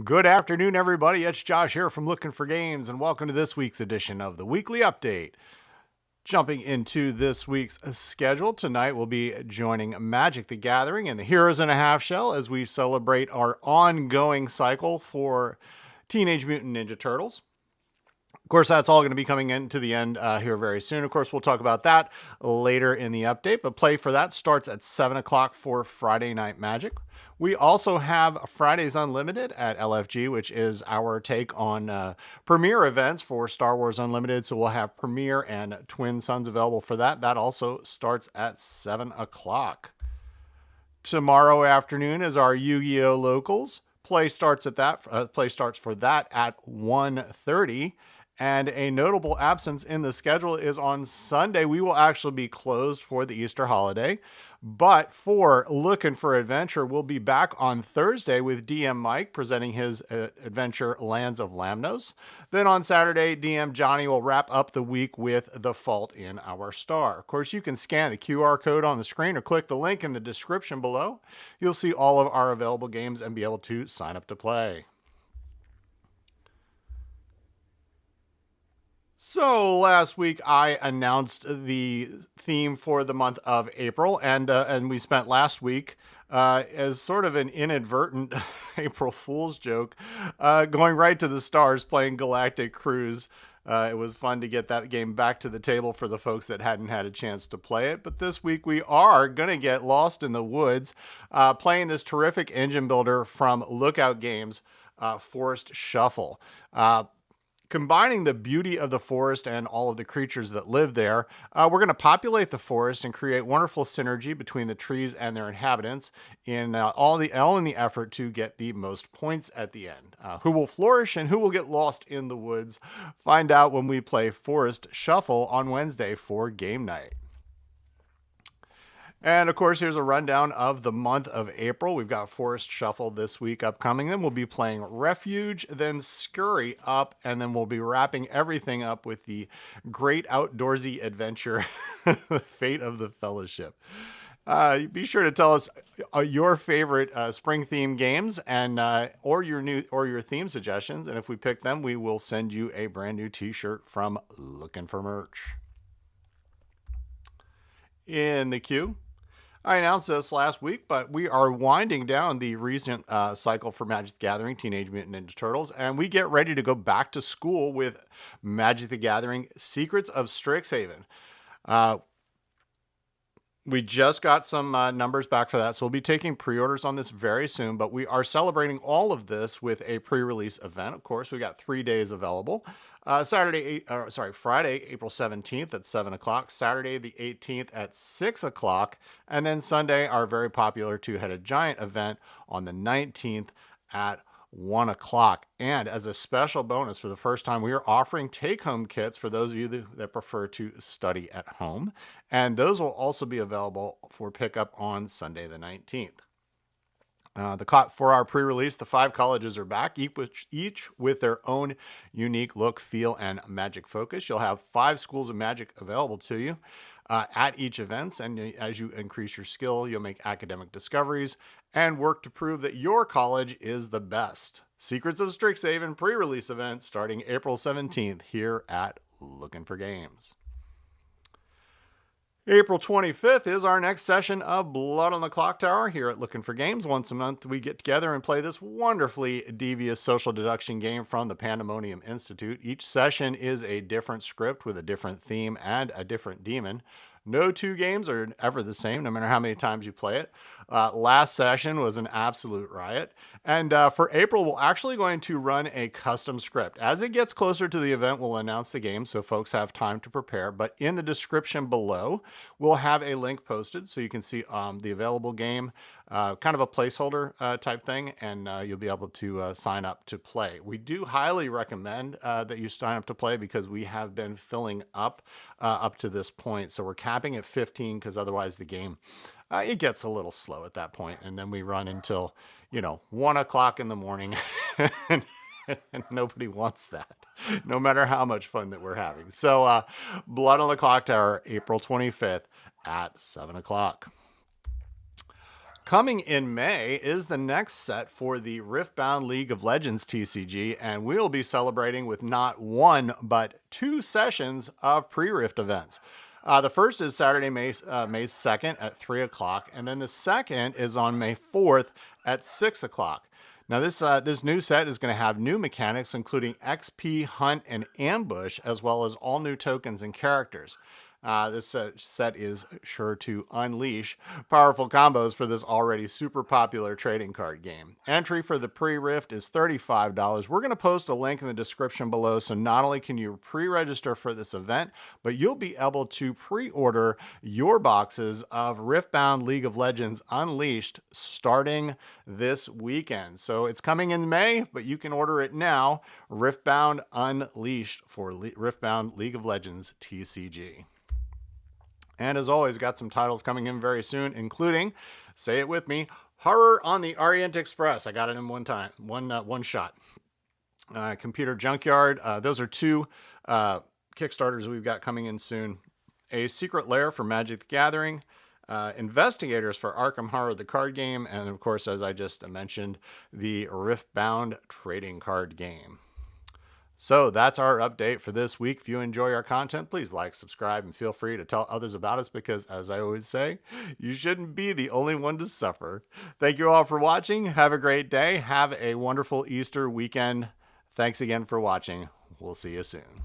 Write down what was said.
Good afternoon, everybody. It's Josh here from Lookin For Games, and welcome to this week's edition of the Weekly Update. Jumping into this week's schedule, tonight we'll be joining Magic the Gathering and the Heroes in a Half Shell as we celebrate our ongoing cycle for Teenage Mutant Ninja Turtles. Of course, that's all going to be coming into the end here very soon. Of course, we'll talk about that later in the update, but play for that starts at 7 o'clock for Friday Night Magic. We also have Fridays Unlimited at LFG, which is our take on premiere events for Star Wars Unlimited. So we'll have Premiere and Twin Suns available for that. That also starts at 7 o'clock. Tomorrow afternoon is our Yu-Gi-Oh! Locals. Play starts for that at 1:30. And a notable absence in the schedule is on Sunday. We will actually be closed for the Easter holiday. But for Lookin For Adventure, we'll be back on Thursday with DM Mike presenting his adventure Lands of Lamnos. Then on Saturday, DM Johnny will wrap up the week with The Fault in Our Star. Of course, you can scan the QR code on the screen or click the link in the description below. You'll see all of our available games and be able to sign up to play. So last week I announced the theme for the month of April, and we spent last week as sort of an inadvertent April Fool's joke, going right to the stars, playing Galactic Cruise. It was fun to get that game back to the table for the folks that hadn't had a chance to play it. But this week we are going to get lost in the woods, playing this terrific engine builder from Lookout Games, Forest Shuffle. Combining the beauty of the forest and all of the creatures that live there, we're going to populate the forest and create wonderful synergy between the trees and their inhabitants in all in the effort to get the most points at the end. Who will flourish and who will get lost in the woods? Find out when we play Forest Shuffle on Wednesday for game night. And of course, here's a rundown of the month of April. We've got Forest Shuffle this week upcoming. Then we'll be playing Refuge, then Scurry up, and then we'll be wrapping everything up with the great outdoorsy adventure, The Fate of the Fellowship. Be sure to tell us your favorite spring theme games and or your theme suggestions. And if we pick them, we will send you a brand new T-shirt from Lookin For Merch. In the queue, I announced this last week, but we are winding down the recent cycle for Magic the Gathering Teenage Mutant Ninja Turtles, and we get ready to go back to school with Magic the Gathering Secrets of Strixhaven. We just got some numbers back for that, so we'll be taking pre-orders on this very soon, but we are celebrating all of this with a pre-release event. Of course, we got 3 days available. Friday, April 17th at 7 o'clock, Saturday the 18th at 6 o'clock, and then Sunday, our very popular Two-Headed Giant event on the 19th at 1 o'clock. And as a special bonus, for the first time, we are offering take-home kits for those of you that prefer to study at home. And those will also be available for pickup on Sunday the 19th. For our pre-release, the 5 colleges are back, each with their own unique look, feel, and magic focus. You'll have 5 schools of magic available to you at each event, and as you increase your skill, you'll make academic discoveries and work to prove that your college is the best. Secrets of Strixhaven pre-release event starting April 17th here at Lookin For Games. April 25th is our next session of Blood on the Clocktower here at Lookin For Games. Once a month, we get together and play this wonderfully devious social deduction game from the Pandemonium Institute. Each session is a different script with a different theme and a different demon. No 2 games are ever the same, no matter how many times you play it. Last session was an absolute riot. And for April, we're actually going to run a custom script. As it gets closer to the event, we'll announce the game so folks have time to prepare. But in the description below, we'll have a link posted so you can see the available game, kind of a placeholder type thing, and you'll be able to sign up to play. We do highly recommend that you sign up to play because we have been filling up to this point. So we're capping at 15 because otherwise the game, it gets a little slow at that point. And then we run until, 1 o'clock in the morning and nobody wants that, no matter how much fun that we're having. So Blood on the Clocktower, April 25th at 7 o'clock. Coming in May is the next set for the Riftbound League of Legends TCG, and we'll be celebrating with not one, but 2 sessions of pre-Rift events. The first is Saturday, May 2nd at 3 o'clock, and then the second is on May 4th at 6 o'clock. Now, this new set is going to have new mechanics, including XP, Hunt, and Ambush, as well as all new tokens and characters. This set is sure to unleash powerful combos for this already super popular trading card game. Entry for the pre-Rift is $35. We're going to post a link in the description below, so not only can you pre-register for this event, but you'll be able to pre-order your boxes of Riftbound League of Legends Unleashed starting this weekend. So it's coming in May, but you can order it now. Riftbound Unleashed for Riftbound League of Legends TCG. And as always, got some titles coming in very soon, including, say it with me, Horror on the Orient Express. I got it in one shot. Computer Junkyard. Those are 2 Kickstarters we've got coming in soon. A Secret Lair for Magic the Gathering. Investigators for Arkham Horror, the card game. And of course, as I just mentioned, the Riftbound trading card game. So that's our update for this week. If you enjoy our content, please like, subscribe, and feel free to tell others about us because, as I always say, you shouldn't be the only one to suffer. Thank you all for watching. Have a great day. Have a wonderful Easter weekend. Thanks again for watching. We'll see you soon.